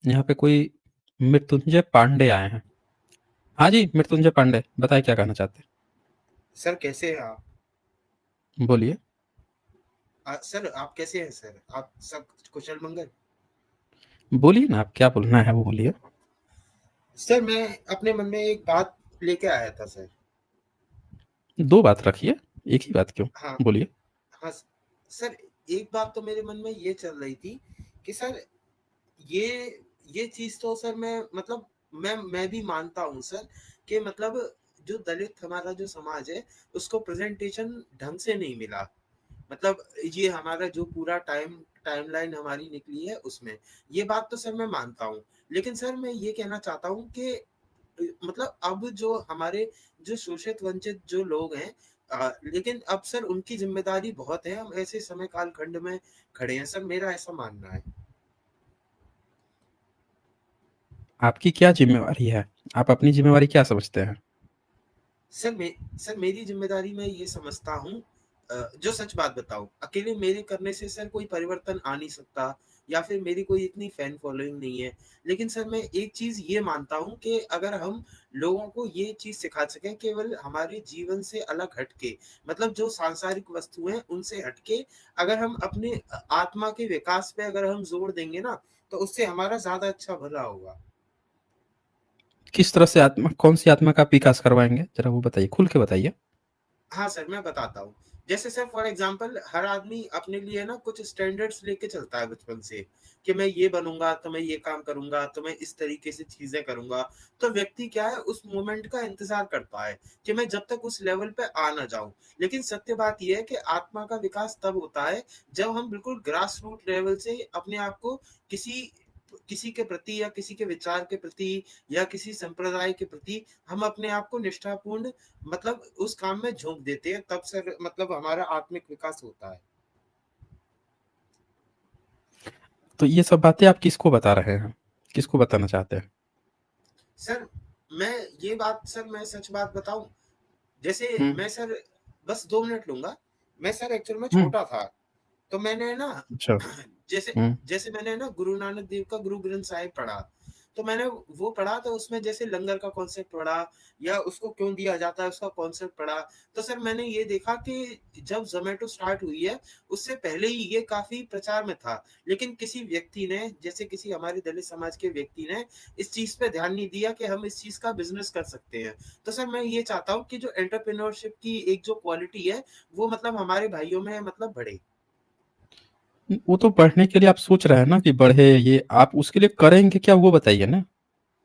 यहाँ पे कोई मृत्युंजय पांडे आए हैं। हाँ जी, मृत्युंजय पांडे, बताइए क्या कहना चाहते सर कैसे हैं आप? हैं? बोलिए। सर आप कैसे हैं सर? आप सब कुशल मंगल? बोलिए ना, आप क्या बोलना है वो बोलिए। सर मैं अपने मन में एक बात लेके आया था सर। 2 बात रखिए, एक ही बात क्यों? हाँ, बोलिए। हाँ सर, एक बात तो मेरे मन में ये चल रही थी कि सर ये ये चीज तो सर मैं मतलब मैं भी मानता हूँ सर कि मतलब जो दलित हमारा जो समाज है उसको प्रेजेंटेशन ढंग से नहीं मिला। मतलब ये हमारा जो पूरा टाइमलाइन हमारी निकली है उसमें ये बात तो सर मैं मानता हूँ। लेकिन सर मैं ये कहना चाहता हूँ कि मतलब अब जो हमारे जो शोषित वंचित जो लोग हैं, लेकिन अब सर उनकी जिम्मेदारी बहुत है। हम ऐसे समय काल खंड में खड़े हैं सर, मेरा ऐसा मानना है। आपकी क्या ज़िम्मेवारी है? आप अपनी ज़िम्मेवारी क्या समझते हैं? सर मेरी जिम्मेदारी मैं ये समझता हूँ, जो सच बात बताऊं, अकेले मेरे करने से सर कोई परिवर्तन आ नहीं सकता या फिर मेरी कोई इतनी फैन फॉलोइंग नहीं है। लेकिन सर मैं एक चीज ये मानता हूँ कि अगर हम लोगों को ये चीज सिखा सकें केवल हमारे जीवन से अलग हटके, मतलब जो सांसारिक वस्तुएं हैं उनसे हटके, अगर हम अपने आत्मा के विकास पे अगर हम जोर देंगे ना, तो उससे हमारा ज्यादा अच्छा भला होगा। किस तरह से आत्मा, कौन-सी आत्मा का आप विकास करवाएँगे? ज़रा वो बताइए, खुल के बताइए। हाँ सर मैं बताता हूँ। जैसे सर फॉर एग्जांपल हर आदमी अपने लिए ना कुछ स्टैंडर्ड्स लेके चलता है बचपन से कि मैं ये बनूंगा तो मैं ये काम करूंगा तो मैं इस तरीके से चीजें करूंगा। तो व्यक्ति क्या है उस मोमेंट का इंतजार करता है कि मैं जब तक उस लेवल पे आ ना जाऊं। लेकिन सत्य बात यह है कि आत्मा का विकास तब होता है जब हम बिल्कुल ग्रास रूट लेवल से अपने आप को किसी किसी के प्रति या किसी के विचार के प्रति या किसी संप्रदाय के प्रति हम अपने आप को निष्ठापूर्ण मतलब उस काम में झोंक देते हैं, तब सर मतलब हमारा आत्मिक विकास होता है। तो ये सब बातें आप किसको बता रहे हैं? किसको बताना चाहते हैं? सर मैं ये बात सर मैं सच बात बताऊं, जैसे हुँ, मैं सर बस 2 मिनट लूंगा। मैं सर एक्चुअल में हुँ, छोटा था तो मैंने ना अच्छा, जैसे हुँ। जैसे मैंने ना गुरु नानक देव का गुरु ग्रंथ साहिब पढ़ा। तो मैंने वो पढ़ा तो उसमें जैसे लंगर का कॉन्सेप्ट पढ़ा या उसको क्यों दिया जाता है उसका कॉन्सेप्ट पढ़ा। तो सर मैंने ये देखा कि जब जोमेटो स्टार्ट हुई है उससे पहले ही ये काफी प्रचार में था। लेकिन किसी व्यक्ति ने जैसे किसी हमारे दलित समाज के व्यक्ति ने इस चीज पे ध्यान नहीं दिया कि हम इस चीज का बिजनेस कर सकते हैं। तो सर मैं ये चाहता हूँ कि जो एंटरप्रेन्योरशिप की एक जो क्वालिटी है वो मतलब हमारे भाइयों में मतलब बढ़े। वो तो बढ़ने के लिए आप सोच रहे हैं ना कि बढ़े, ये आप उसके लिए करेंगे क्या वो बताइए ना?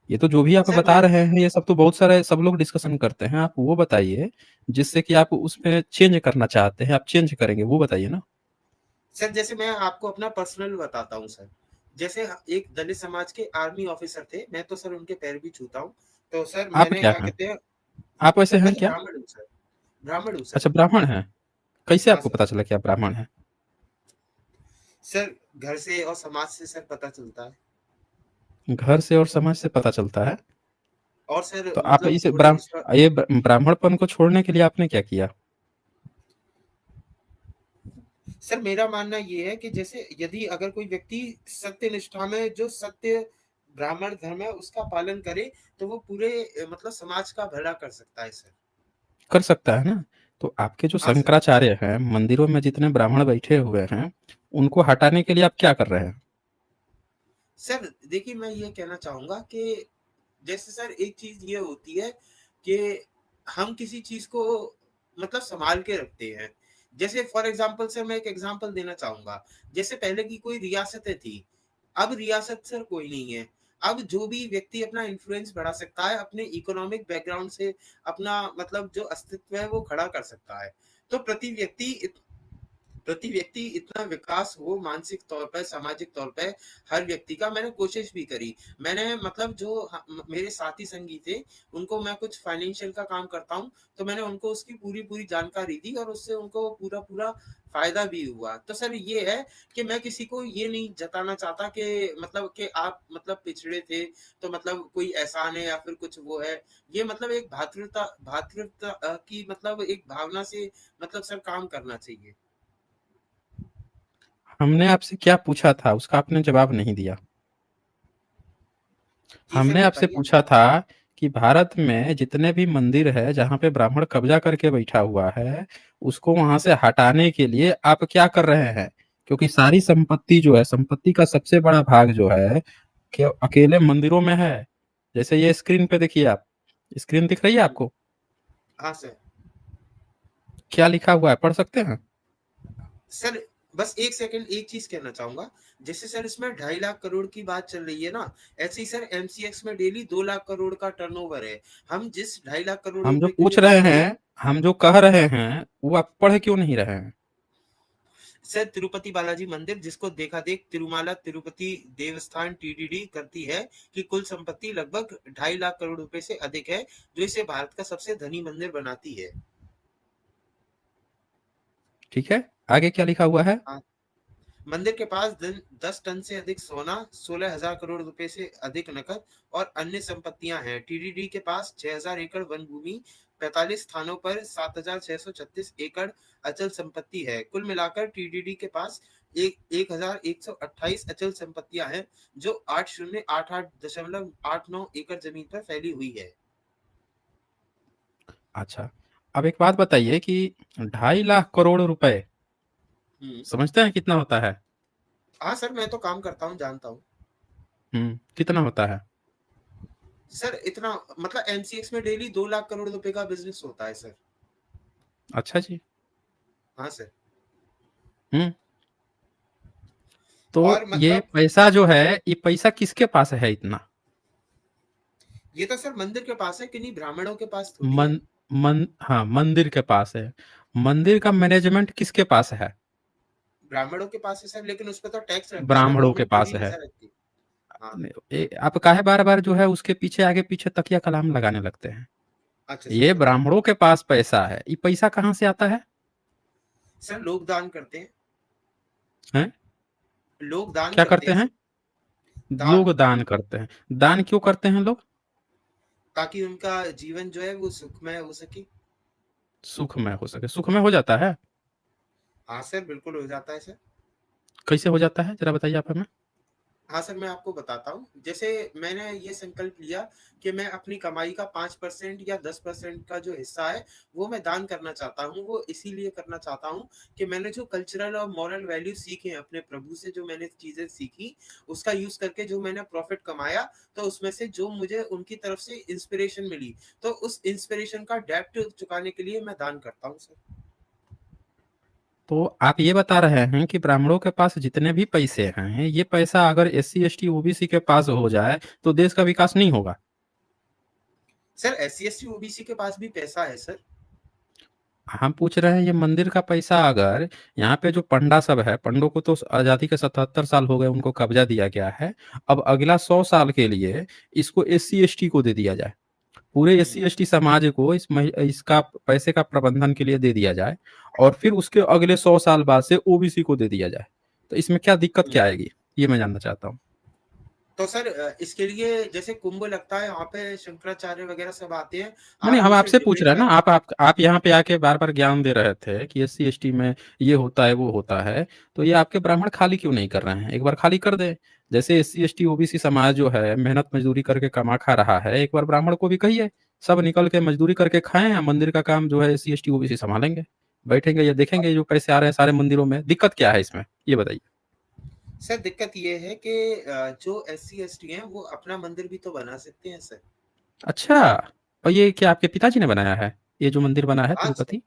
ये तो जो भी आप सर बता मैं रहे हैं ये सब तो बहुत सारे सब लोग डिस्कशन करते हैं, आप वो बताइए जिससे कि आप उसमें चेंज करना चाहते हैं, आप चेंज करेंगे वो बताइए ना? सर जैसे मैं आपको अपना पर्सनल बताता हूँ सर। जैसे एक दलित समाज के आर्मी ऑफिसर थे, मैं तो सर उनके पैर भी छूता हूँ। तो सर आप मैंने क्या क्या हैं? कहते हैं, आप वैसे सर हैं मैं क्या? ब्राह्मण हूँ सर। ब्राह्मण हूँ सर। अच्छा, ब्राह्मण हैं। कैसे हाँ आपको सर। पता चला कि आप ब्राह्मण हैं? सर घर से और समाज से सर पता चलता है। घर से और समाज से पता चलता है? और सर तो आप मतलब इसे थोड़े विश्वास। ब्राह्मणपन को छोड़ने के लिए आपने क्या किया? सर मेरा मानना ये है कि जैसे यदि अगर कोई व्यक्ति सत्य निष्ठा में जो सत्य ब्राह्मण धर्म है उसका पालन करे तो वो पूरे मतलब समाज का भला कर सकता है सर। कर सकता है ना? तो आपके जो हाँ सर। शंकराचार्य हैं, मंदिरों में जितने ब्राह्मण बैठे हुए हैं, उनको हटाने के लिए आप क्या कर रहे हैं? सर देखिए मैं ये कहना चाहूंगा कि जैसे सर एक चीज ये होती है कि हम किसी चीज को मतलब संभाल के रखते हैं। जैसे फॉर एग्जांपल सर मैं एक एग्जांपल देना चाहूंगा। जैसे पहले की कोई रियासतें थी, अब रियासत सर कोई नहीं है। अब जो भी व्यक्ति अपना इन्फ्लुएंस बढ़ा सकता है अपने इकोनॉमिक बैकग्राउंड से अपना मतलब जो अस्तित्व है वो खड़ा कर सकता है। तो प्रति व्यक्ति इतना विकास हो मानसिक तौर पर सामाजिक तौर पर हर व्यक्ति का मैंने कोशिश भी करी। मैंने मतलब जो मेरे साथी संगी थे उनको मैं कुछ फाइनेंशियल का काम करता हूँ तो मैंने उनको उसकी पूरी पूरी जानकारी दी और उससे उनको पूरा पूरा फायदा भी हुआ। तो सर ये है कि मैं किसी को ये नहीं जताना चाहता कि मतलब कि आप मतलब पिछड़े थे तो मतलब कोई एहसान है या फिर कुछ वो है। ये मतलब एक भातृता की मतलब एक भावना से मतलब सर काम करना चाहिए। हमने आपसे क्या पूछा था, उसका आपने जवाब नहीं दिया। जी सर हमने आपसे बताइए। पूछा था कि भारत में जितने भी मंदिर है जहाँ पे ब्राह्मण कब्जा करके बैठा हुआ है, उसको वहां से हटाने के लिए आप क्या कर रहे हैं? क्योंकि सारी संपत्ति जो है, संपत्ति का सबसे बड़ा भाग जो है कि अकेले मंदिरों में है। जैसे ये स्क्रीन पे देखिए आप, स्क्रीन दिख रही है आपको? हाँ सर। क्या लिखा हुआ है, पढ़ सकते हैं? सर बस एक सेकंड, एक चीज कहना चाहूंगा। जैसे सर इसमें 2.5 लाख करोड़ की बात चल रही है ना, ऐसे ही सर एमसीएक्स में डेली 2 लाख करोड़ का टर्नओवर है। हम जिस 2.5 लाख करोड़ हम जो रुपए के पूछ लिए रहे बोल रहे हैं, हम जो कह रहे हैं, वो आप पढ़ क्यों नहीं रहे हैं? सर, तिरुपति बालाजी मंदिर जिसको देखा देख तिरुमाला तिरुपति देवस्थान टीडीडी करती है कि कुल संपत्ति लगभग 2.5 लाख करोड़ रुपए से अधिक है, जो इसे भारत का सबसे धनी मंदिर बनाती है। ठीक है, आगे क्या लिखा हुआ है? हाँ, मंदिर के पास 10 टन से अधिक सोना, 16,000 करोड़ रुपए से अधिक नकद और अन्य संपत्तियां हैं। टीडीडी के पास 6,000 एकड़ वन भूमि, 45 स्थानों पर 7,636 एकड़ अचल संपत्ति है। कुल मिलाकर टीडीडी के पास 1,128 अचल संपत्तियां हैं, जो 8088.89 एकड़ जमीन पर फैली हुई है। अच्छा, अब एक बात बताइए कि 2.5 लाख करोड़ रुपए हम्म। समझते हैं कितना होता है? हाँ सर, मैं तो काम करता हूँ, जानता हूँ। कितना होता है? सर इतना, मतलब एमसीएक्स में डेली 2 लाख करोड़ रुपए का बिजनेस होता है सर। अच्छा जी। हाँ सर। हम्म तो और ये मतलब पैसा जो है, ये पैसा किसके पास है इतना? ये तो सर मंदिर के पास है, किन्हीं ब्राह्मणों के पास थोड़ी है। मन हाँ, मंदिर के पास है। मंदिर का मैनेजमेंट किसके पास है? ब्राह्मणों के पास है सर, लेकिन उस पर तो टैक्स लगता है ना, ब्राह्मणों के गवर्नमेंट पास पूरी है। नजर रखती है। हाँ। आप काहे बार बार जो है उसके पीछे आगे पीछे तकिया कलाम लगाने लगते हैं? अच्छा सर ये बताइए। ब्राह्मणों के पास पैसा है, ये पैसा कहाँ से आता है? सर लोग दान करते हैं। हैं? लोग दान क्या करते करते हैं हैं? सर। दान। लोग दान करते हैं। दान क्यों करते हैं लोग? ताकि उनका जीवन जो है वो सुखमय हो सके। सुखमय हो सके। सुखमय हो जाता है? हाँ सर, बिल्कुल हो जाता है सर। कैसे हो जाता है, जरा बताइए आप हमें। हाँ सर, मैं आपको बताता हूँ। जैसे मैंने ये संकल्प लिया कि मैं अपनी कमाई का 5% या 10% का जो हिस्सा है वो मैं दान करना चाहता हूँ। वो इसीलिए करना चाहता हूँ कि मैंने जो कल्चरल और मॉरल वैल्यू सीखे हैं अपने प्रभु से, जो मैंने चीजें सीखी उसका यूज करके जो मैंने प्रॉफिट कमाया, तो उसमें से जो मुझे उनकी तरफ से इंस्पिरेशन मिली, तो उस इंस्पिरेशन का डेब्ट चुकाने के लिए मैं दान करता हूँ सर। तो आप ये बता रहे हैं कि ब्राह्मणों के पास जितने भी पैसे हैं, ये पैसा अगर एससी एसटी ओबीसी के पास हो जाए तो देश का विकास नहीं होगा? सर SC ST OBC के पास भी पैसा है सर। हम पूछ रहे हैं, ये मंदिर का पैसा अगर यहाँ पे जो पंडा सब है, पंडों को तो आजादी के 77 साल हो गए, उनको कब्जा दिया गया है। अब अगला 100 साल के लिए इसको एससी एसटी को दे दिया जाए, पूरे एससी एसटी समाज को इसका पैसे का प्रबंधन के लिए दे दिया जाए, और फिर उसके अगले 100 साल बाद से ओबीसी को दे दिया जाए, तो इसमें क्या दिक्कत क्या आएगी? ये मैं जानना चाहता हूँ। तो सर इसके लिए जैसे कुंभ लगता है, वहाँ पे शंकराचार्य वगैरह सब आते हैं। नहीं नहीं, आप हम उनसे आपसे पूछ डिबेट रहे हैं ना, कर। आप यहाँ पे आके बार बार ज्ञान दे रहे थे कि एससी एसटी में ये होता है वो होता है, तो ये आपके ब्राह्मण खाली क्यों नहीं कर रहे हैं? एक बार खाली कर दे। जैसे एससी एसटी ओबीसी समाज जो है मेहनत मजदूरी करके कमा खा रहा है, एक बार ब्राह्मण को भी कहिए सब निकल के मजदूरी करके खाएं, या मंदिर का काम जो है एससी एसटी ओबीसी संभालेंगे, बैठेंगे या देखेंगे जो पैसे आ रहे हैं सारे मंदिरों में। दिक्कत क्या है इसमें, ये बताइए। सर दिक्कत ये है कि जो SC ST हैं वो अपना मंदिर भी तो बना सकते हैं सर। अच्छा, और ये क्या आपके पिताजी ने बनाया है, ये जो मंदिर बना है आज तिरुपति?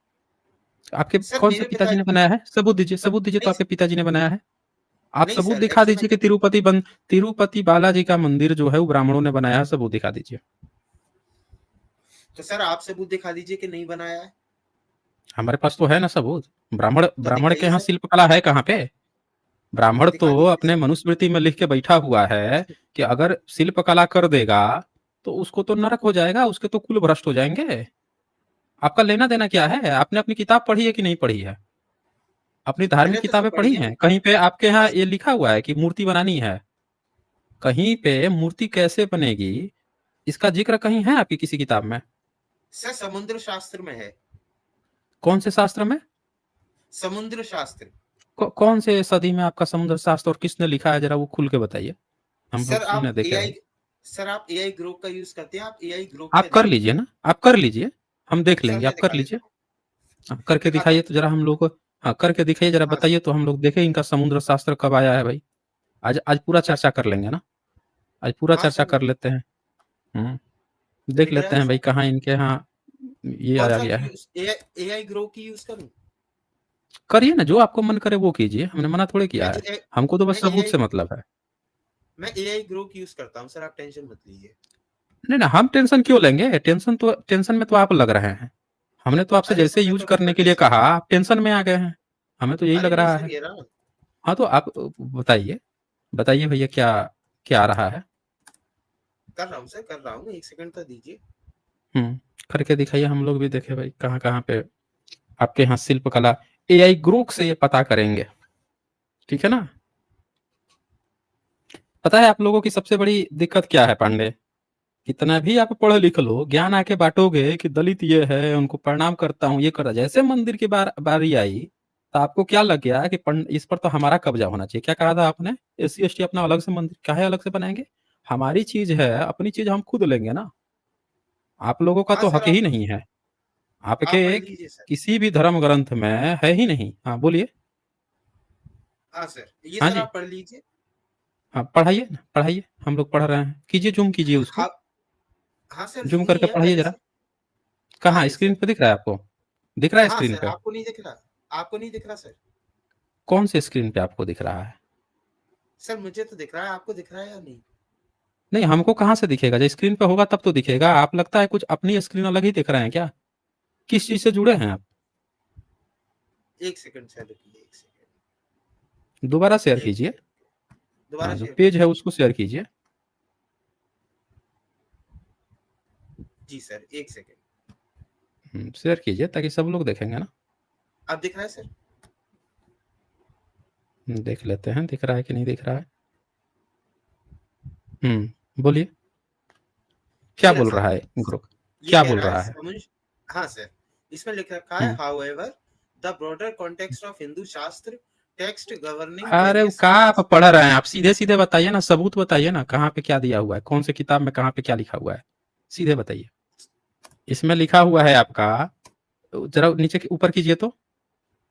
आपके सर कौन से मेरे पिताजी ने पिताजी बनाया है? सबूत दीजिए, सबूत दीजिए, तो नहीं। आपके पिताजी ने बनाया है। आप नहीं सबूत सर, दिखा एक्चुअल में दीजिए कि तिरुपति बालाजी का मंदिर जो है वो ब्राह्मणों ने बनाया है, सबूत दिखा दीजिए। तो सर आप सबूत दिखा दीजिए कि नहीं बनाया है। हमारे पास तो है ना सबूत। ब्राह्मण तो ब्राह्मण के दिखाइए यहाँ सर। शिल्पकला है कहाँ पे? ब्राह्मण तो दिखा दीजिए अपने सर। मनुस्मृति में लिख के बैठा हुआ है कि अगर शिल्पकला कर देगा तो उसको तो नरक हो जाएगा, उसके तो कुल भ्रष्ट हो जाएंगे। आपका लेना देना क्या है? आपने अपनी किताब पढ़ी है कि नहीं पढ़ी है? अपनी धार्मिक मैंने तो सर किताबें पढ़ी पढ़ी है ना। हैं? कहीं पे आपके यहाँ ये लिखा हुआ है कि मूर्ति बनानी है? कहीं पे मूर्ति कैसे बनेगी, इसका जिक्र कहीं है आपकी किसी किताब में? सर समुद्र शास्त्र में है। कौन से शास्त्र में? समुद्र शास्त्र। कौन से सदी में आपका समुद्र शास्त्र, और किसने लिखा है, जरा वो खुल के बताइए, हम सर लोग सुने आप देखे AI भाई। सर आप एआई ग्रुप का यूज करते हैं, आप एआई ग्रुप पे आप कर देखिए। लीजिए ना, आप कर लीजिए, हम देख सर लेंगे, मैं आप कर दिखा लीजिए। देता हूँ, हाँ, करके दिखाता दिखाइए हूँ तो सर। जरा हम लोग को। हाँ, करके दिखाइए जरा, हाँ बताइए सर। तो हम लोग देखें इनका समुद्र शास्त्र कब आया है भाई। आज आज पूरा चर्चा कर लेंगे ना, आज पूरा हाँ चर्चा सर कर लेते हैं। देख दिख रहा लेते है हैं भाई सर। कहाँ इनके यहाँ ये कौन आ सा गया है। यूज, एआई ग्रो की यूज करूँ? करिए ना, जो आपको मन करे वो कीजिए, हमने मना थोड़े मैं किया है। ए, हमको तो मैं बस सबूत एआई से मतलब है। मैं एआई ग्रो की यूज करता हूँ सर, आप टेंशन मत लीजिए। नहीं ना, हम टेंशन क्यों लेंगे, टेंशन में तो आप लग रहे हैं। हमने तो आपसे अरे जैसे सर मैं यूज तो करने बिल्कुल के लिए टेंशन कहा, नहीं। आप टेंशन में आ गए हैं। हमें तो यही अरे लग नहीं रहा सर, है। ये रहा। हाँ, तो आप बताइए, बताइए भैया क्या क्या आ रहा है। कर रहा हूँ सर, कर रहा हूँ, 1 सेकंड तो दीजिए। हम्म करके दिखाइए, हम लोग भी देखे भाई कहाँ कहाँ पे आपके यहाँ शिल्प कला। एआई ग्रुप से ये पता करेंगे, ठीक है ना। पता है आप लोगों की सबसे बड़ी दिक्कत क्या है पांडे? कितना भी आप पढ़ लिख लो, ज्ञान आके बांटोगे कि दलित ये है, उनको प्रणाम करता हूँ, ये करता, जैसे मंदिर की बारी आई तो आपको क्या लग गया कि इस पर तो हमारा कब्जा होना चाहिए। क्या कहा था आपने? SC ST अपना अलग से मंदिर काहे अलग से बनाएंगे? हमारी चीज है, अपनी चीज हम खुद लेंगे ना। आप लोगों का हाँ तो सर हक ही आप नहीं है। आप पढ़ आपके लीजिए सर। किसी भी धर्म ग्रंथ में है ही नहीं। हाँ बोलिए। हाँ सर, ये हाँ सर जी। आप पढ़ लीजिए। हाँ, पढ़ाइए ना, पढ़ाइए, हम लोग पढ़ रहे हैं, कीजिए, जूम कीजिए उसको। हाँ। हाँ सर जूम जूम ही करके है पढ़ाइए पहले जरा। से। हाँ कहाँ है स्क्रीन सर। पे दिख रहा है आपको? दिख रहा है हाँ स्क्रीन सर, पे? आपको नहीं दिख रहा? आपको नहीं दिख रहा सर? कौन से स्क्रीन पे आपको दिख रहा है? सर मुझे तो दिख रहा है, आपको दिख रहा है या नहीं? नहीं, हमको कहाँ से दिखेगा? जब स्क्रीन पे होगा तब तो दिखेगा। आप लगता है कुछ अपनी स्क्रीन अलग ही दिख रहे हैं क्या? किस चीज से जुड़े हैं आप? 1 सेकंड सर, रुकिए 1 सेकंड। दोबारा शेयर एक कीजिए। सेकंड दोबारा हाँ, जो शेयर कर पेज रहा है हूँ। उसको शेयर कीजिए। जी सर 1 सेकंड। शेयर कीजिए ताकि सब लोग देखेंगे ना। अब दिख रहा है सर? देख लेते हैं दिख रहा है कि नहीं दिख रहा है। बोलिए, क्या ये रहा बोल सर। रहा है ग्रुप? ये क्या कह बोल रहा है रहा है? समुझ। हाँ सर, इसमें लिख रखा है hmm however the broader context of Hindu shastra text governing अरे वो वेरियस कहाँ आप कास्ट। पढ़ रहे हैं? आप सीधे सीधे बताइए ना, सबूत बताइए ना, कहाँ पे क्या दिया हुआ है, कौन से किताब में कहाँ पे क्या लिखा हुआ है। सीधे बताइए। इसमें लिखा हुआ है आपका, जरा नीचे ऊपर कीजिए तो।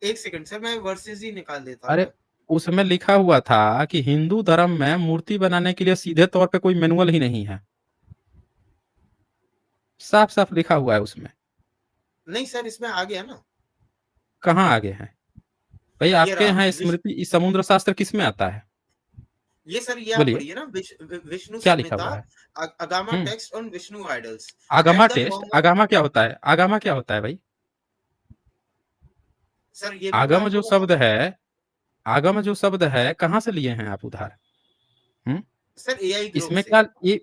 1 सेकंड सर, मैं वर्सेस ही निकाल देता हूँ अरे, ना। उसमें लिखा हुआ था कि हिंदू धर्म में मूर्ति बनाने के लिए सीधे तौर पे कोई मैनुअल ही नहीं है। साफ साफ लिखा हुआ है उसमें। नहीं सर, इसमें आ गया ना। कहाँ आगे है भाई ये आपके रहा यहाँ? स्मृति इस समुद्र शास्त्र किस में आता है? ये सर, ये आप बोलिए, पढ़िए ना, विष्णु क्या लिखा संहिता, हुआ है? Agama hmm text on Vishnu idols Agama at the test, form of. Agama क्या होता है? आगमा क्या होता है भाई? सर ये भी मैं आगम जो आपको शब्द बताता हूँ। है, आगम जो शब्द है, कहाँ से लिए हैं आप उधार? हम्म सर एआई ग्रुप इसमें से। क्या ये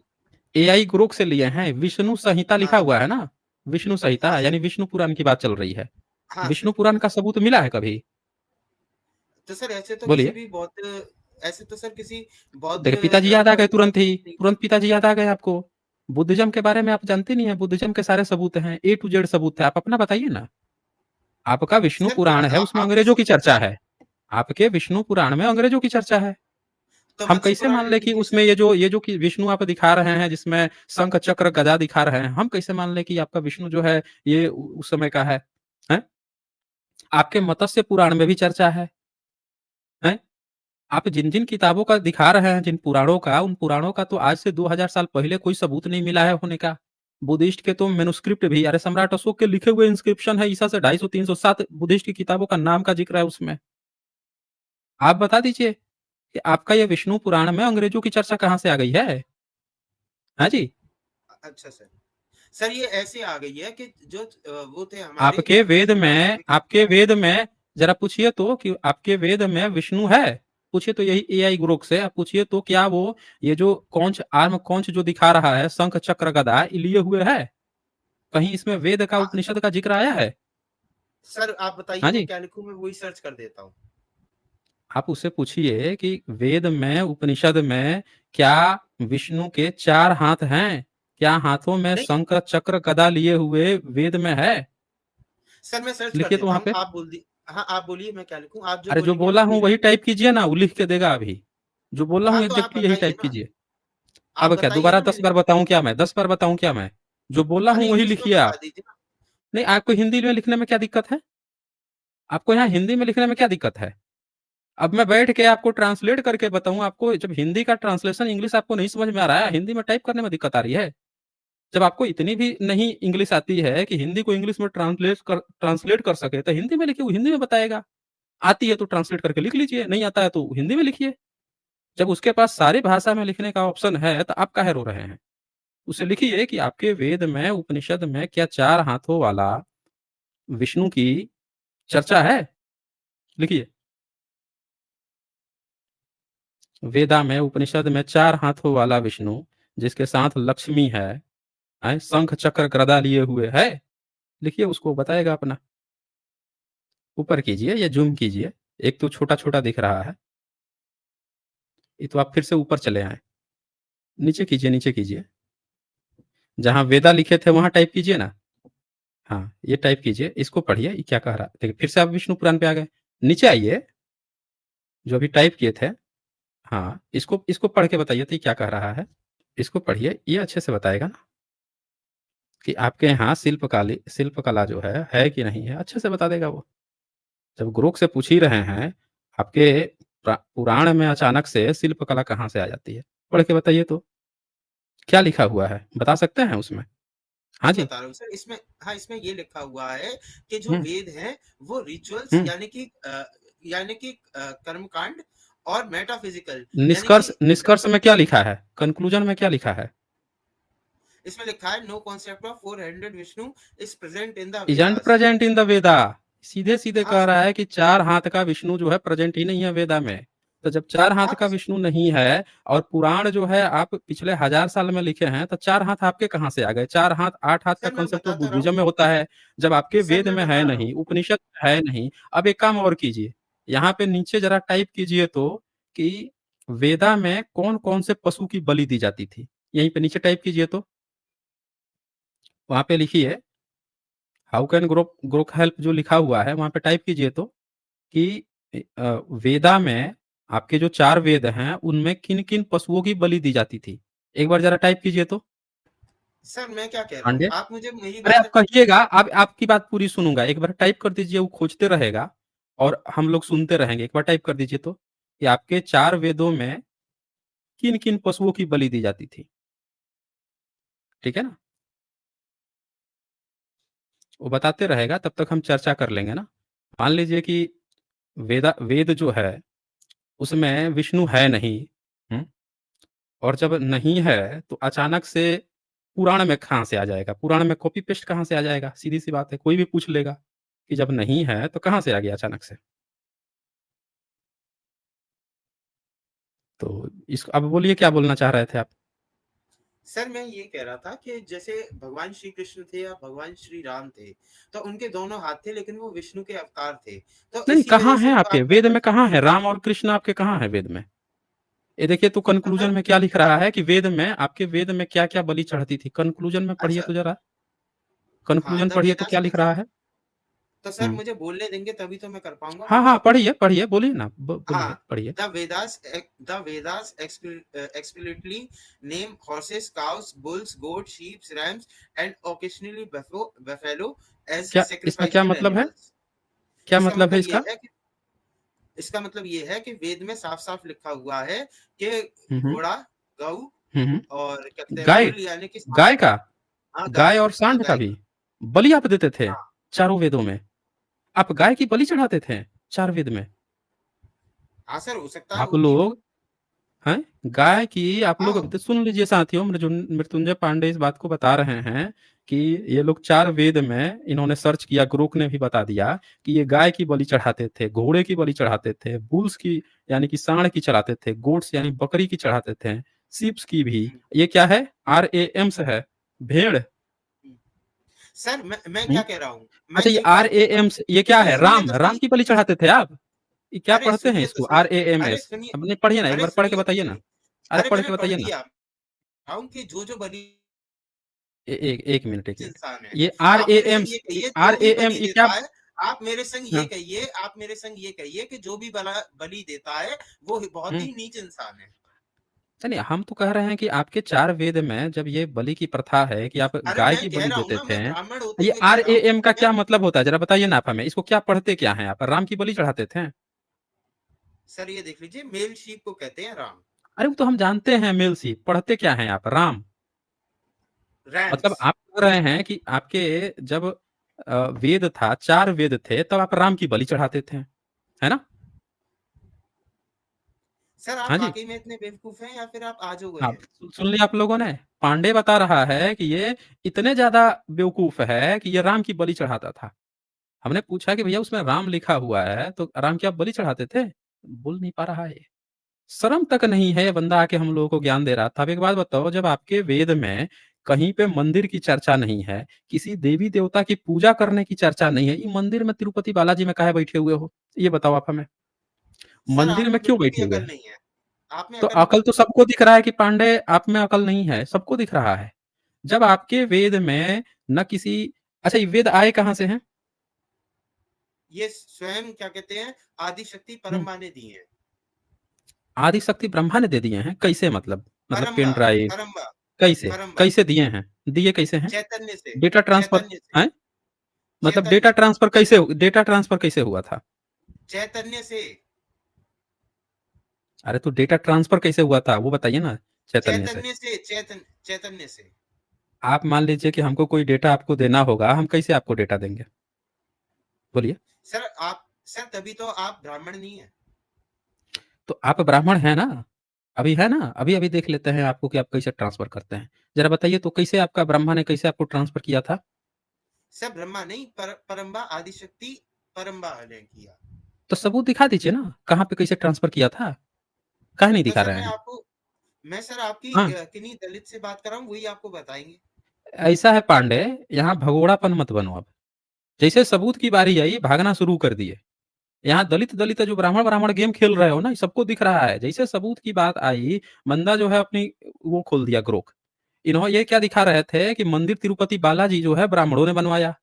AI ग्रुप से लिए हैं? विष्णु संहिता हाँ लिखा हुआ है ना। विष्णु हाँ संहिता सर। यानी विष्णु पुराण की बात चल रही है। हाँ विष्णु सर। पुराण का सबूत मिला है कभी? तो सर ऐसे तो किसी बोलिए। भी बौद्ध, ऐसे तो सर किसी बौद्ध देखिए, पिताजी याद ग्रंथ आ में गए लिखा तुरंत ही। नहीं। तुरंत पिताजी याद आ गए आपको। बुद्धिज्म के बारे में आप जानते नहीं है? बुद्धिज्म के सारे सबूत हैं, A to Z सबूत है। आप अपना बताइए ना। आपका विष्णु सर पुराण है, उसमें आप अंग्रेजों की चर्चा है। आपके विष्णु पुराण में अंग्रेजों की चर्चा है। तो हम मत्स्य कैसे पुराण मान ले ले कि लीजिए उसमें सर। ये जो कि विष्णु आप दिखा रहे हैं, जिसमें शंख चक्र गदा दिखा रहे हैं, हम कैसे मान ले कि आपका विष्णु जो है ये उस समय का है? हैं? आपके मत्स्य पुराण में भी चर्चा है? आप जिन जिन किताबों का दिखा रहे हैं, जिन पुराणों का, उन पुराणों का तो आज से 2000 साल पहले कोई सबूत नहीं मिला है होने का। बुद्धिस्ट के तो मेनुस्क्रिप्ट भी, अरे सम्राट अशोक के लिखे हुए इंस्क्रिप्शन है, ईसा से 250 307 बुद्धिस्ट की किताबों का नाम का जिक्र है उसमें। आप बता दीजिए कि आपका ये विष्णु पुराण में अंग्रेजों की चर्चा कहाँ से आ गई है? हाँ जी। अच्छा सर। सर ये ऐसे आ गई है कि जो वो थे हमारे आपके वेद में जरा पूछिए तो कि आपके वेद में विष्णु है? पूछिए तो, यही AI ग्रुप से आप पूछिए तो, क्या वो ये जो कौंच आर्म कौंच जो दिखा रहा है, शंख चक्र गदा, ये लिए हुए है? कहीं इसमें वेद का हाँ उपनिषद का जिक्र आया है? सर, आप बताइए हाँ मैं जी। क्या लिखूं, मैं वही सर्च कर देता हूँ। आप उससे पूछिए कि वेद में, उपनिषद में क्या विष्णु के 4 हाथ हैं? क्या हाथों में नहीं शंख चक्र गदा लिए हुए वेद में है? सर, मैं सर्च कर लिखिए तो देता वहां हूँ, पे। आप बोल दी। हाँ आप बोलिए, मैं क्या लिखूं, आप जो अरे, जो बोलेंगे मैं बोला वही हूँ वही लिखूंगा। टाइप कीजिए ना, वो लिख के देगा अभी। जो बोल रहा हाँ हूँ तो आप एग्जैक्टली यही बताइए टाइप ना। कीजिए। आप अब क्या बताइए दोबारा ना, 10 मैं बार बताऊं क्या? मैं 10 बार बताऊं क्या? मैं जो बोला हूं अरे वही इंग्लिश में लिखिए बता आप। दीजिए ना। नहीं, आपको हिंदी में लिखने में क्या दिक्कत है? आपको यहाँ हिंदी में लिखने में क्या दिक्कत है? अब मैं बैठ के आपको ट्रांसलेट करके बताऊं, आपको जब हिंदी का ट्रांसलेशन इंग्लिश आपको नहीं समझ में आ रहा है, हिंदी में टाइप करने में दिक्कत आ रही है। जब आपको इतनी भी नहीं इंग्लिश आती है कि हिंदी को इंग्लिश में ट्रांसलेट कर सके, तो हिंदी में लिखिए, वो हिंदी में बताएगा। आती है तो ट्रांसलेट करके लिख लीजिए, नहीं आता है तो हिंदी में लिखिए। जब उसके पास सारी भाषा में लिखने का ऑप्शन है तो आप काहे रो रहे हैं? उसे लिखिए कि आपके वेद में, उपनिषद में क्या चार हाथों वाला विष्णु की चर्चा है? लिखिए, वेदा में, उपनिषद में चार हाथों वाला विष्णु जिसके साथ लक्ष्मी है, शंख चक्र गदा लिए हुए है। लिखिए, उसको बताएगा अपना। ऊपर कीजिए या जूम कीजिए, एक तो छोटा छोटा दिख रहा है। ये तो आप फिर से ऊपर चले आए, नीचे कीजिए, नीचे कीजिए, जहां वेदा लिखे थे वहां टाइप कीजिए ना। हाँ, ये टाइप कीजिए, इसको पढ़िए, ये क्या कह रहा है देखिए। फिर से आप विष्णु पुराण पे आ गए, नीचे आइए, जो अभी टाइप किए थे। हाँ, इसको इसको पढ़ के बताइए तो ये क्या कह रहा है। इसको पढ़िए, ये अच्छे से बताएगा ना कि आपके यहाँ शिल्प कला जो है कि नहीं है, अच्छे से बता देगा वो। जब गुरुक से पूछ ही रहे हैं, आपके पुराण में अचानक से शिल्प कला कहाँ से आ जाती है? पढ़ के बताइए तो, क्या लिखा हुआ है बता सकते हैं उसमें? हाँ वही जी। बता रहा हूँ सर, इसमें हाँ इसमें ये लिखा हुआ है कि जो हम्म। वेद हैं वो रिचुअल्स हम्म। यानी कि कर्मकांड और मेटाफिजिकल यानी कि निष्कर्ष निष्कर्ष में क्या लिखा है? कंक्लूजन में क्या लिखा है? इसमें लिखा है no concept of 400 Vishnu is present in the isn't Vedas. Present in the Veda. सीधे सीधे हाँ कह रहा है कि चार हाथ का विष्णु जो है प्रेजेंट ही नहीं है वेदा में। तो जब चार हाथ हाँ का तो सर, विष्णु नहीं है, और पुराण जो है आप पिछले 1000 साल में लिखे हैं, तो चार हाथ आपके कहाँ से आ गए? चार हाथ, आठ हाथ का सर मैं कंसेप्ट तो बता तो रहा बुद्धिज्म हूँ, में होता है, जब आपके सर वेद मैं में है बता रहा नहीं, हूँ। उपनिषद में है नहीं। अब एक काम और कीजिए, यहाँ पे नीचे जरा टाइप कीजिए तो, कि वेदा में कौन कौन से पशु की बलि दी जाती थी। यहीं पे नीचे टाइप कीजिए तो, वहां पे लिखिए हाउ कैन ग्रोक हेल्प, जो लिखा हुआ है वहां पे टाइप कीजिए तो, कि वेदा में आपके जो चार वेद हैं उनमें किन किन पशुओं की बलि दी जाती थी। एक बार जरा टाइप कीजिए तो। सर मैं क्या कह रहा हूँ, पांडे, आप मुझे मेरी अरे आप बात। कहिएगा, आप आपकी बात पूरी सुनूंगा। एक बार टाइप कर दीजिए, वो खोजते रहेगा और हम लोग सुनते रहेंगे। एक बार टाइप कर दीजिए तो, कि आपके चार वेदों में किन किन पशुओं की बलि दी जाती थी। ठीक है ना? वो बताते रहेगा, तब तक हम चर्चा कर लेंगे ना। मान लीजिए कि वेद जो है उसमें विष्णु है नहीं। हम्म, और जब नहीं है तो अचानक से पुराण में कहाँ से आ जाएगा? पुराण में कॉपी पेस्ट कहाँ से आ जाएगा? सीधी सी बात है, कोई भी पूछ लेगा कि जब नहीं है तो कहाँ से आ गया अचानक से। तो इसको अब बोलिए, क्या बोलना चाह रहे थे आप? सर मैं ये कह रहा था कि जैसे भगवान श्री कृष्ण थे या भगवान श्री राम थे, तो उनके दोनों हाथ थे लेकिन वो विष्णु के अवतार थे। तो नहीं, इसी वजह कहाँ से है जो आपके आपका वेद में? कहाँ है राम और कृष्ण आपके? कहाँ है वेद में? ये देखिए तो, कंक्लूजन सर। में क्या लिख रहा है कि वेद में, आपके वेद में क्या क्या बलि चढ़ती थी। कंक्लूजन में पढ़िए अच्छा। तो जरा, हाँ कंक्लूजन द पढ़िए तो वेदास क्या लिख रहा है। तो सर हम्म। मुझे बोलने देंगे तभी तो मैं कर पाऊंगा हाँ वो। हाँ, पढ़िए पढ़िए, बोलिए ना, बोलिए हाँ, पढ़िए। the Vedas explicitly name horses, cows, bulls, goats, sheep, rams, and occasionally buffalo as क्या इसका क्या sacrificial मतलब है? animals। क्या इसका मतलब है मतलब ये इसका? है कि इसका मतलब ये है कि वेद में साफ साफ लिखा हुआ है कि हम्म। घोड़ा, गऊ हम्म। और क्या कहते हैं गाय, बुल यानी कि गाय सांड। का, हाँ गाय गाय। और हाँ सांड का गाय भी का। बलि आप देते थे हाँ चारों वेदों में? आप गाय की बलि चढ़ाते थे चार वेद में? हाँ सर, हो सकता है आप होती हो। लोग हैं, गाय की आप लोग, हाँ अब तो सुन लीजिए साथियों, मृत्युंजय पांडे इस बात को बता रहे हैं कि ये लोग चार वेद में, इन्होंने सर्च किया, गुरुक ने भी बता दिया कि ये गाय की बलि चढ़ाते थे, घोड़े की बलि चढ़ाते थे, बुल्स की यानी कि सांड की चढ़ाते थे, गोट्स यानी बकरी की चढ़ाते थे, सीप्स की भी। हम्म, ये क्या है? RAMs है, भेड़। हम्म। सर मैं हम्म? क्या कह रहा हूँ, मैं अच्छा, ये एक आर बात ए कहता हूँ। एम ये क्या अरे है? सुनिए राम, तो राम सही। की बलि चढ़ाते थे आप? ये क्या अरे पढ़ते हैं सुनिए तो इसको? सही। अरे RAMS? सुनिए। अब नहीं पढ़िए ना, एक अरे बार पढ़ के सुनिए तो बताइए ना। सही। अरे अरे पढ़ मैंने के पढ़ बताइए ना। दिया हूँ कि जो बलि एक मिनट, एक मिनट। इंसान है। ये आर आप ए मेरे एम संग ये कहिए आर जो भी ए एम बलि ये क्या? देता है, आप मेरे संग ये हाँ। कहिए, आप मेरे संग ये कहिए कि जो भी बलि देता है वो बहुत हम्म। ही नीच इंसान है। नहीं, हम तो कह रहे हैं कि आपके 4 वेद में जब ये बलि की प्रथा है कि आप अरे गाय मैं की कह बलि रहा हूँ देते ना, थे, मैं ब्राह्मण होते ये हुए कह रहा हूँ आरएएम का मैं। क्या मतलब होता है? ज़रा बताइए ना आप हमें, इसको क्या पढ़ते क्या हैं आप? राम की बलि चढ़ाते थे? सर ये देख लीजिए, मेल शीप को कहते हैं राम। अरे वो तो हम जानते हैं मेल सी, पढ़ते क्या हैं आप? राम। मतलब रैम्स। आप कह रहे हैं कि आपके जब वेद था, 4 वेद थे, तब आप राम की बलि चढ़ाते थे, है ना? सर आप हाँ जी। वाकई में इतने बेवकूफ हैं या फिर आप आज हो गए हाँ, हैं? सुन लिया आप लोगों ने? पांडे बता रहा है कि ये इतने ज़्यादा बेवकूफ़ है कि ये राम की बलि चढ़ाता था। हमने पूछा कि भैया उसमें राम लिखा हुआ है, तो राम की आप बलि चढ़ाते थे? बोल नहीं पा रहा है ये। शर्म तक नहीं है ये बंदा आके हम लोगों को ज्ञान दे रहा था। अब एक बात बताओ, जब आपके वेद में कहीं पे मंदिर की चर्चा नहीं है, किसी देवी-देवता की पूजा करने की चर्चा नहीं है, ये मंदिर में तिरुपति बालाजी में काहे बैठे हुए हो? ये बताओ आप हमें। सर मंदिर आप में में क्यों बिल्कुल भी बैठे हुए अकल हैं? नहीं है। आप में तो अकल अकल तो सबको दिख रहा है कि पांडे आप में अकल नहीं है, सबको दिख रहा है। जब आपके वेद में न किसी अच्छा ये वेद आए कहाँ से हैं? ये स्वयं क्या कहते हैं, आदि शक्ति हुँ, परम्बा ने दी है। आदि शक्ति ब्रह्मा ने दे दिए हैं, कैसे मतलब? मतलब परम्बा। Pen drive Paramvah. कैसे? परम्बा। कैसे दिए हैं? दिए कैसे हैं? चैतन्य से। डेटा ट्रांसफर चैतन्य से। हैं? मतलब चैतन्य। डेटा ट्रांसफर कैसे हुआ था? चैतन्य से। अरे तो डेटा ट्रांसफर कैसे हुआ था? वो बताइए ना चैतन्य से। चैतन्य से। चैतन्य से। आप मान लीजिए कि हमको कोई डेटा आपको देना होगा, हम कैसे आपको डेटा देंगे? बोलिए। सर तभी तो आप ब्राह्मण नहीं है। तो आप ब्राह्मण हैं ना? अभी है ना? अभी-अभी देख लेते हैं आपको कि आप कैसे ट्रांसफर करते हैं। ज़रा बताइए तो कैसे आपका ब्रह्मा ने कैसे आपको ट्रांसफर किया था? सर ब्रह्मा नहीं, परम्बा आदिशक्ति परम्बा ने किया। तो सबूत दिखा दीजिए ना, कहाँ पे कैसे ट्रांसफर किया था? काहे नहीं तो दिखा सर रहे हैं? मैं सर आपकी हाँ, किन्हीं दलित से बात कर रहा हूँ, वही आपको बताएंगे। ऐसा है पांडे, यहाँ भगोड़ापन मत बनो अब। जैसे सबूत की बारी आई, भागना शुरू कर दिए। यहाँ दलित-दलित जो ब्राह्मण-ब्राह्मण गेम खेल रहे हो ना, ये सबको दिख रहा है। जैसे सबूत की बात आई, बंदा जो है अपनी वो खोल दिया ग्रोक। ये क्या दिखा रहे थे कि मंदिर तिरुपति बालाजी जो है ब्राह्मणों ने बनवाया।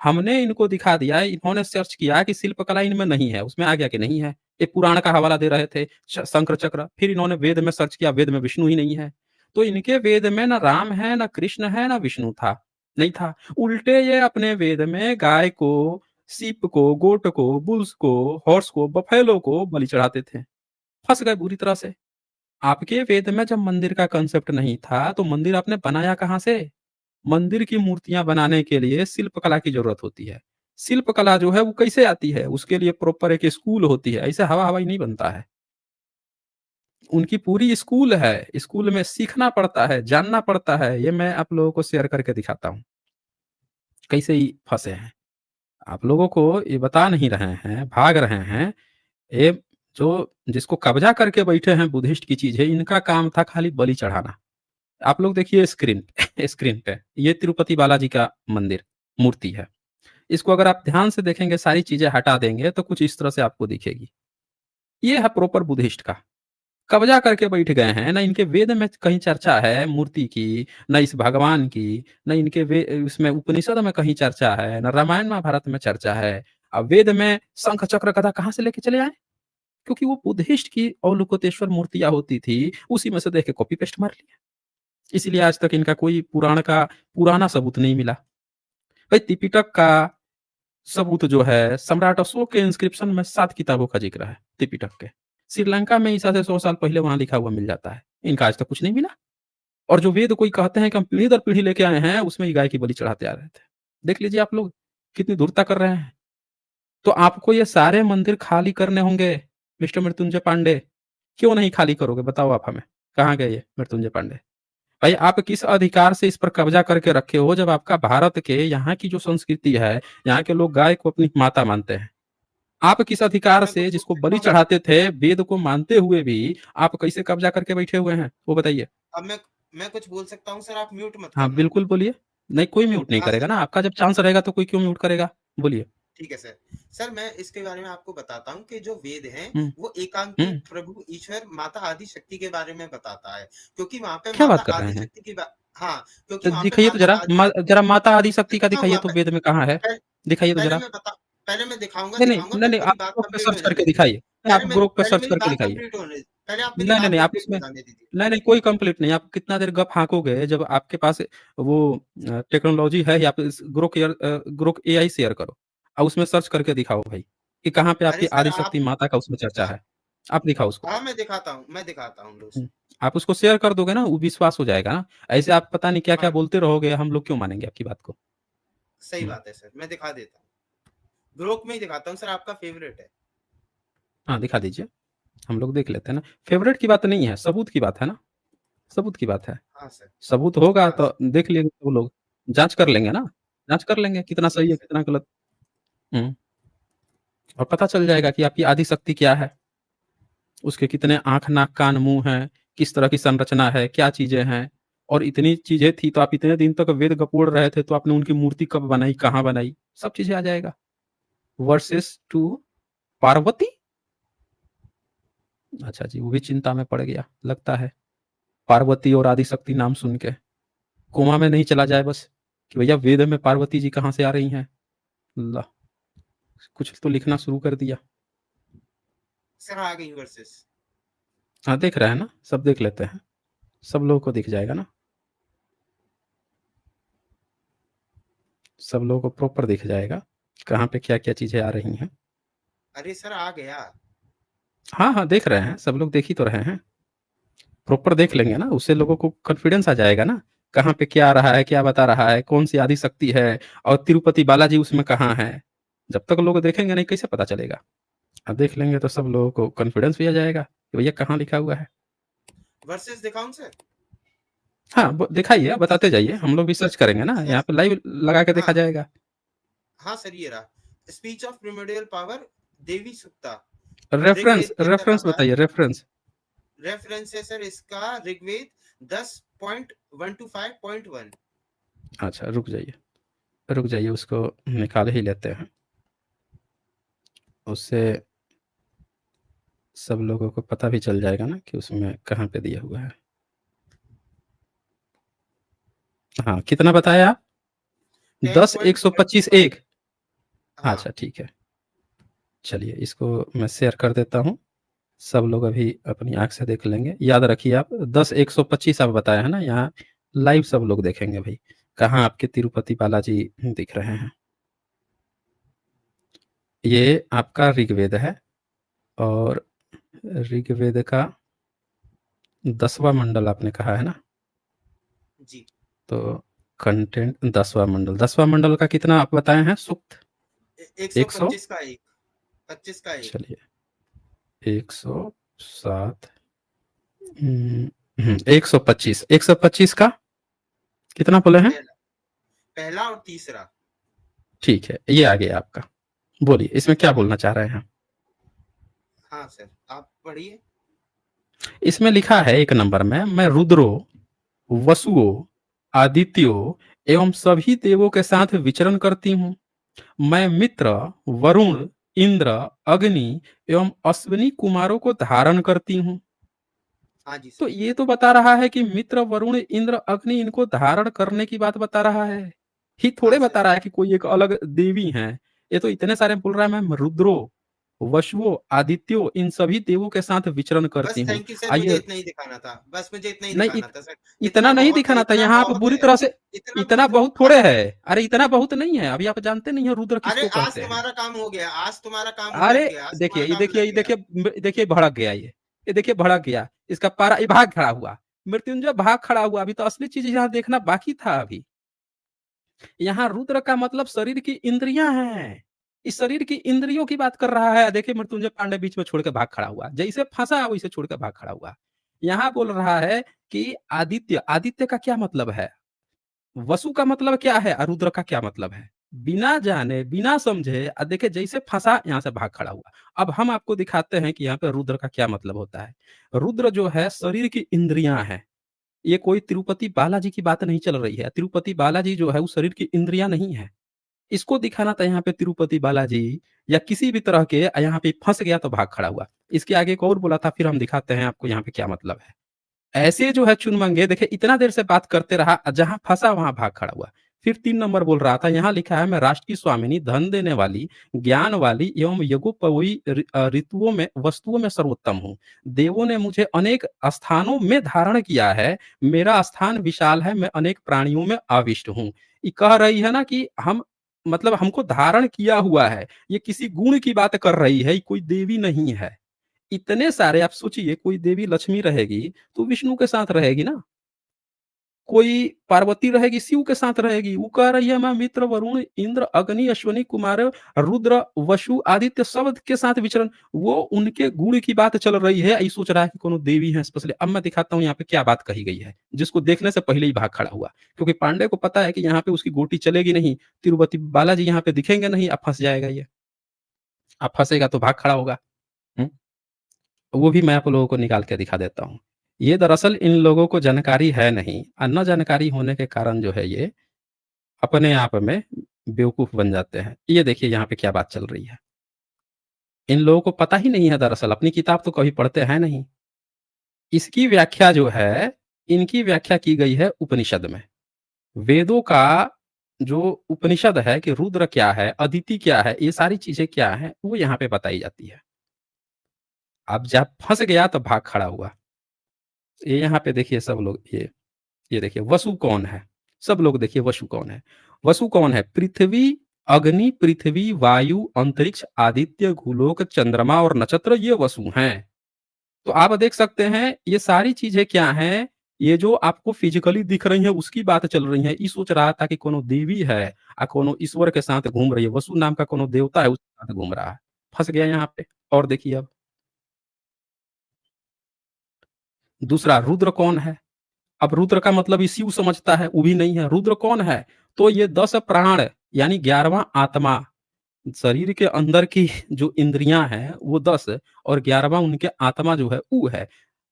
हमने इनको दिखा दिया, इन्होंने सर्च किया कि शिल्पकला इनमें नहीं है, उसमें आ गया कि नहीं है। ये पुराण का हवाला दे रहे थे, शंकर चक्र। फिर इन्होंने वेद में सर्च किया, वेद में विष्णु ही नहीं है। तो इनके वेद में ना राम है, ना कृष्ण है, ना विष्णु था, नहीं था। उल्टे ये अपने वेद में गाय को, सीप को, गोट को, बुल्स को, हॉर्स को, बफेलो को बलि चढ़ाते थे। फंस गए बुरी तरह से। आपके वेद में जब मंदिर का कंसेप्ट नहीं था, तो मंदिर आपने बनाया कहाँ से? मंदिर की मूर्तियां बनाने के लिए शिल्प कला की जरूरत होती है। शिल्प कला जो है वो कैसे आती है? उसके लिए प्रॉपर एक स्कूल होती है, ऐसे हवा हवाई नहीं बनता है। उनकी पूरी स्कूल है, स्कूल में सीखना पड़ता है, जानना पड़ता है। ये मैं आप लोगों को शेयर करके दिखाता हूँ कैसे ही फंसे हैं। आप लोगों को ये बता नहीं रहे हैं, भाग रहे हैं। ये जो जिसको कब्जा करके बैठे हैं बुद्धिस्ट की चीज है, इनका काम था खाली बलि चढ़ाना। आप लोग देखिए स्क्रीन स्क्रीन पे ये तिरुपति बालाजी का मंदिर मूर्ति है। इसको अगर आप ध्यान से देखेंगे, सारी चीजें हटा देंगे तो कुछ इस तरह से आपको दिखेगी। ये है प्रॉपर बुद्धिस्ट का। कब्जा करके बैठ गए हैं। ना इनके वेद में कहीं चर्चा है मूर्ति की, ना इस भगवान की, ना इनके उसमें उपनिषद में कहीं चर्चा है, ना रामायण महाभारत में चर्चा है। अब वेद में शंख चक्र गदा कहाँ से लेके चले आए? क्योंकि वो बुद्धिस्ट की अवलोकितेश्वर मूर्तियां होती थी, उसी में से देख के कॉपी पेस्ट मार लिया। इसलिए आज तक इनका कोई पुराण का पुराना सबूत नहीं मिला। भाई त्रिपिटक का सबूत जो है, सम्राट अशोक के इंस्क्रिप्शन में 7 किताबों का जिक्र है त्रिपिटक के। श्रीलंका में ईसा से 100 साल पहले वहां लिखा हुआ मिल जाता है। इनका आज तक कुछ नहीं मिला। और जो वेद कोई कहते हैं कि हम पीढ़ी दर पीढ़ी लेके आए हैं, उसमें ही गाय की बलि चढ़ाते आ रहे थे। देख लीजिए आप लोग कितनी दूरता कर रहे हैं। तो आपको ये सारे मंदिर खाली करने होंगे मिस्टर मृत्युंजय पांडे। क्यों नहीं खाली करोगे बताओ आप हमें? कहाँ गए ये मृत्युंजय पांडे? भाई आप किस अधिकार से इस पर कब्जा करके रखे हो, जब आपका भारत के यहाँ की जो संस्कृति है, यहाँ के लोग गाय को अपनी माता मानते हैं। आप किस अब अधिकार मैं से कुछ बोल जिसको सकता बलि हूँ। चढ़ाते थे, वेद को मानते हुए भी आप कैसे कब्जा करके बैठे हुए हैं? वो बताइए। अब मैं कुछ बोल सकता हूँ सर, आप म्यूट मत हाँ, करना। बिल्कुल बोलिए। नहीं, कोई म्यूट नहीं हाँ करेगा सर। ना, आपका जब चांस रहेगा तो कोई क्यों म्यूट करेगा? बोलिए। ठीक है सर। सर मैं इसके बारे में आपको बताता हूँ कि जो वेद हैं हुँ, वो एकांकी हुँ। प्रभु ईश्वर माता आदि शक्ति के बारे में बताता है, क्योंकि वहां पे क्या माता बात कर रहे आदि हैं? शक्ति की बात। हाँ, क्योंकि तो वहां पे दिखाइए तो माता ज़रा आदि। ज़रा माता आदिशक्ति का दिखाइए दिखाऊंगा तो वेद में कहाँ है? दिखाइए तो पहले ज़रा। मैं बता पहले मैं दिखाऊंगा नहीं, नहीं, दिखाऊंगा नहीं, पहले नहीं, मेरी आप बात ग्रुप पे कंप्लीट सर्च होने करके दे। दिखाइए। नहीं, आप ग्रुप पे पहले सर्च मेरी करके बात दिखाइए। कंप्लीट होने दे। पहले आप मेरी नहीं नहीं बात नहीं, आप कंप्लीट उसमें बताने दीजिए। नहीं नहीं, कोई कंप्लीट नहीं। आप कितना देर गप हाँकोगे? जब आपके पास वो टेक्नोलॉजी है, या फिर ग्रोक एआई शेयर करो और उसमें सर्च करके दिखाओ भाई कि कहाँ पे आपकी अरे सर आदिशक्ति आप माता का उसमें चर्चा है। आप दिखाओ उसको। हाँ मैं दिखाता हूँ दोस्त। हम्म, आप उसको शेयर कर दोगे ना, वो विश्वास हो जाएगा ना। ऐसे आप पता नहीं क्या क्या हाँ बोलते रहोगे, हम लोग क्यों मानेंगे आपकी बात को? सही हम्म, बात है सर, मैं दिखा देता हूँ। ग्रोक में ही दिखाता हूँ सर, आपका फेवरेट है। हाँ दिखा दीजिए, हम लोग देख लेते हैं ना। फेवरेट की बात नहीं है, सबूत की बात है ना। सबूत की बात है। हाँ सर। सबूत होगा हाँ तो सर। देख लेंगे वो लोग, जांच कर लेंगे ना। जांच कर लेंगे कितना ठीक सही है है सर। कितना गलत। हम्म, और पता चल जाएगा कि आपकी आदि शक्ति क्या है, उसके कितने आंख नाक कान मुंह हैं, किस तरह की संरचना है, क्या चीजें हैं। और इतनी चीजें थी तो आप इतने दिन तक वेद गपोड़ रहे थे, तो आपने उनकी मूर्ति कब बनाई, कहाँ बनाई, सब चीजें आ जाएगा। Versus two Parvati. अच्छा जी, वो भी चिंता में पड़ गया लगता है, पार्वती और आदिशक्ति नाम सुन के कोमा में नहीं चला जाए बस, कि भैया वेद में पार्वती जी कहाँ से आ रही हैं। अल्लाह, कुछ तो लिखना शुरू कर दिया। सर आ गई वर्सेस। हाँ देख रहे हैं ना, सब देख लेते हैं, सब लोगों को दिख जाएगा ना, सब लोगों को प्रॉपर दिख जाएगा कहाँ पे क्या क्या चीजें आ रही हैं। अरे सर आ गया। हाँ हाँ देख रहे हैं, सब लोग देख ही तो रहे हैं। प्रॉपर देख लेंगे ना, उससे लोगों को कॉन्फिडेंस आ जाएगा ना, कहाँ पे क्या आ रहा है, क्या बता रहा है, कौन सी आदि शक्ति है, और तिरुपति बालाजी उसमें कहाँ है। जब तक लोग देखेंगे नहीं, कैसे पता चलेगा? अब देख लेंगे तो सब लोगों को कॉन्फिडेंस भी आ जाएगा कि भैया कहाँ लिखा हुआ है। वर्सेस दिखाऊं सर? हाँ दिखाइए, बताते जाइए, हम लोग भी सर्च करेंगे ना, सर यहाँ पे लाइव लगा के देखा हाँ जाएगा। हाँ सर, ये रहा speech of primordial power, Devi Sukta. Reference, Rigveda के अंदर रेफरेंस आता है। बताइए, रेफरेंस। रेफरेंस है सर इसका ऋग्वेद 10.125.1। अच्छा रुक जाइए, रुक जाइए, उसको निकाल ही लेते हैं, उससे सब लोगों को पता भी चल जाएगा ना कि उसमें कहाँ पे दिया हुआ है। हाँ कितना बताया आप? Ten 10 point twenty 125 five 1। हाँ अच्छा ठीक है, चलिए इसको मैं शेयर कर देता हूँ, सब लोग अभी अपनी आंख से देख लेंगे। याद रखिए आप 10 125 आप बताया है ना, यहाँ लाइव सब लोग देखेंगे भाई, कहाँ आपके तिरुपति बालाजी दिख रहे हैं। ये आपका ऋग्वेद है, और ऋग्वेद का 10वां मंडल आपने कहा है ना, जी। तो कंटेंट 10वां मंडल, 10वां मंडल का कितना आप बताए हैं सूक्त? 100, 125 का एक, 25 का एक। चलिए 107, 125, 125 का कितना बोले हैं? पहला पहला और तीसरा। ठीक है, ये आ गया आपका। बोलिए इसमें क्या बोलना चाह रहे हैं? हाँ सर आप पढ़िए। इसमें लिखा है एक नंबर में, मैं रुद्रो, वसुओं, आदित्यों एवं सभी देवों के साथ विचरण करती हूँ। मैं मित्र, वरुण, इंद्र, अग्नि एवं अश्विनी कुमारों को धारण करती हूँ। हाँ जी तो सर। ये तो बता रहा है कि मित्र, वरुण, इंद्र, अग्नि इनको धारण करने की बात बता रहा है, ही हाँ थोड़े बता सर। रहा है कि कोई एक अलग देवी है। ये तो इतने सारे बोल रहा है, मैं रुद्रो, वशुओ, आदित्यो इन सभी देवों के साथ विचरण करती बस हूँ। थैंक यू सर, मुझे आइए, इतना ही दिखाना था, बस मुझे इतना ही नहीं दिखाना था सर। इतना नहीं दिखाना था, इतना यहाँ आप बहुत बुरी है। तरह से, इतना इतना बहुत है। बहुत थोड़े है। अरे इतना बहुत नहीं है, अभी आप जानते नहीं है रुद्र अरे किसको आज कहते हैं। तुम्हारा काम हो गया, आज तुम्हारा काम अरे लग गया, आज देखिए, तुम्हारा ये काम देखिए, लग ये गया। देखिए, देखिए भड़क गया ये देखिए भड़क गया, इसका पारा, ये भाग खड़ा हुआ, मृत्युंजय भाग खड़ा हुआ। अभी तो असली चीज यहाँ देखना बाकी था। अभी यहाँ रुद्र का मतलब शरीर की इंद्रियां हैं, इस शरीर की इंद्रियों की बात कर रहा है। देखिए मृत्युंजय पांडे बीच में छोड़ के भाग खड़ा हुआ, जैसे फंसा वैसे छोड़ के भाग खड़ा हुआ। यहाँ बोल रहा है कि आदित्य, आदित्य का क्या मतलब है, वसु का मतलब क्या है, रुद्र का क्या मतलब है, बिना जाने बिना समझे देखे जैसे फंसा यहाँ से भाग खड़ा हुआ। अब हम आपको दिखाते हैं कि यहाँ पे रुद्र का क्या मतलब होता है। रुद्र जो है शरीर की इंद्रियां है, ये कोई तिरुपति बालाजी की बात नहीं चल रही है। तिरुपति बालाजी जो है वो शरीर की इंद्रियां नहीं है। इसको दिखाना था यहाँ पे तिरुपति बालाजी, या किसी भी तरह के यहाँ पे फंस गया तो भाग खड़ा हुआ। इसके आगे एक और बोला था, फिर हम दिखाते हैं आपको यहाँ पे क्या मतलब है। ऐसे जो है चुनमंगे, देखे इतना देर से बात करते रहा, जहां फंसा वहां भाग खड़ा हुआ। फिर 3 नंबर बोल रहा था, यहाँ लिखा है मैं राष्ट्रीय स्वामिनी, धन देने वाली, ज्ञान वाली एवं यज्ञोपवीत ऋतुओं में वस्तुओं में सर्वोत्तम हूँ। देवों ने मुझे अनेक स्थानों में धारण किया है, मेरा स्थान विशाल है, मैं अनेक प्राणियों में आविष्ट हूँ। ये कह रही है ना कि हम मतलब हमको धारण किया हुआ है, ये किसी गुण की बात कर रही है, ये कोई देवी नहीं है। इतने सारे आप सोचिए कोई देवी लक्ष्मी रहेगी, तो विष्णु के साथ रहेगी ना। कोई पार्वती रहेगी, शिव के साथ रहेगी। वो कह रही है मैं मित्र, वरुण, इंद्र, अग्नि, अश्विनी कुमार, रुद्र, वसु, आदित्य सब के साथ विचरण। वो उनके गुण की बात चल रही है, ये सोच रहा है कि कोनो देवी है स्पेशली। अब मैं दिखाता हूँ यहाँ पे क्या बात कही गई है, जिसको देखने से पहले ही भाग खड़ा हुआ। क्योंकि पांडे को पता है कि यहाँ पे उसकी गोटी चलेगी नहीं, तिरुपति बालाजी यहाँ पे दिखेंगे नहीं, अब फँस जाएगा ये। अब फँसेगा तो भाग खड़ा होगा। हुँ। वो भी मैं आप लोगों को निकाल के दिखा देता हूँ। ये दरअसल इन लोगों को जानकारी है नहीं, न जानकारी होने के कारण जो है ये अपने आप में बेवकूफ़ बन जाते हैं। ये देखिए यहाँ पे क्या बात चल रही है। इन लोगों को पता ही नहीं है दरअसल, अपनी किताब तो कभी पढ़ते हैं नहीं। इसकी व्याख्या जो है, इनकी व्याख्या की गई है उपनिषद में। वेदों का जो उपनिषद है कि रुद्र क्या है, अदिति क्या है, ये सारी चीज़ें क्या हैं, वो यहाँ पे बताई जाती है। अब जब फँस गया तो भाग खड़ा हुआ। ये यहाँ पे देखिए सब लोग ये देखिए वसु कौन है? सब लोग देखिए वसु कौन है? वसु कौन है? पृथ्वी, अग्नि, पृथ्वी, वायु, अंतरिक्ष, आदित्य, भूलोक, चंद्रमा और नक्षत्र ये वसु हैं। तो आप देख सकते हैं ये सारी चीज़ें क्या हैं? ये जो आपको फिज़िकली दिख रही हैं उसकी बात चल रही है। ये सोच रहा था कि कोनो देवी है कोनो ईश्वर के साथ घूम रही है। वसु नाम का कोनो देवता है उसके साथ घूम रहा है। फँस गया यहाँ पे। और देखिए अब दूसरा रुद्र कौन है? अब रुद्र का मतलब ये शिव समझता है, वो भी नहीं है। रुद्र कौन है? तो ये 10 प्राण यानी 11वां आत्मा, शरीर के अंदर की जो इंद्रियाँ हैं वो 10 और 11वां उनके आत्मा जो है वो है।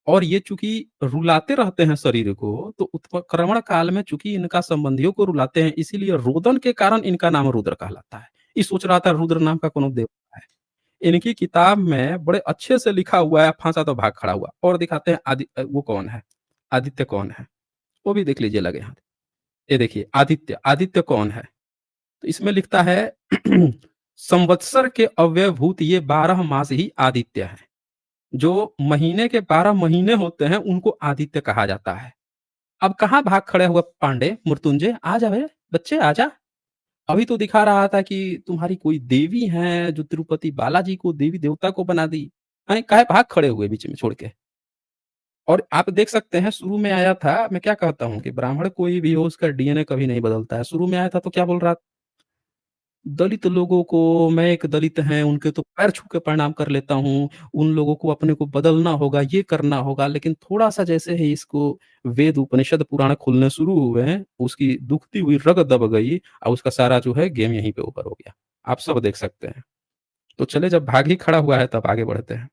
और ये चूँकि रुलाते रहते हैं शरीर को, तो उत्क्रमण काल में चूँकि इनका संबंधियों को रुलाते हैं, इसीलिए रोदन के कारण इनका नाम रुद्र कहलाता है। ये सोच रहा था रुद्र नाम का कोनो देवता है। इनकी किताब में बड़े अच्छे से लिखा हुआ है, फँसा तो भाग खड़ा हुआ। और दिखाते हैं वो कौन है? आदित्य कौन है? वो भी देख लीजिए लगे हाथ। ये देखिए आदित्य, आदित्य कौन है? तो इसमें लिखता है संवत्सर के अव्ययभूत ये 12 मास ही आदित्य हैं। जो महीने के 12 महीने होते हैं उनको आदित्य कहा जाता है। अब कहाँ भाग खड़े हुए पांडे, मृत्युंजय आ जा बे, बच्चे आजा। अभी तो दिखा रहा था कि तुम्हारी कोई देवी है जो तिरुपति बालाजी को देवी देवता को बना दी। हैं, काहे भाग खड़े हुए बीच में छोड़ के? और आप देख सकते हैं शुरू में आया था, मैं क्या कहता हूँ कि ब्राह्मण कोई भी हो उसका डीएनए कभी नहीं बदलता है। शुरू में आया था तो क्या बोल रहा था? दलित लोगों को मैं एक दलित हैं, उनके तो पैर छू के प्रणाम कर लेता हूँ, उन लोगों को अपने को बदलना होगा, ये करना होगा। लेकिन थोड़ा-सा जैसे ही इसको वेद, उपनिषद, पुराण खुलने शुरू हुए हैं, उसकी दुखती हुई रग दब गई और उसका सारा जो है गेम यहीं पे ओवर हो गया। आप सब देख सकते हैं। तो चलिए जब भाग ही खड़ा हुआ है तब आगे बढ़ते हैं।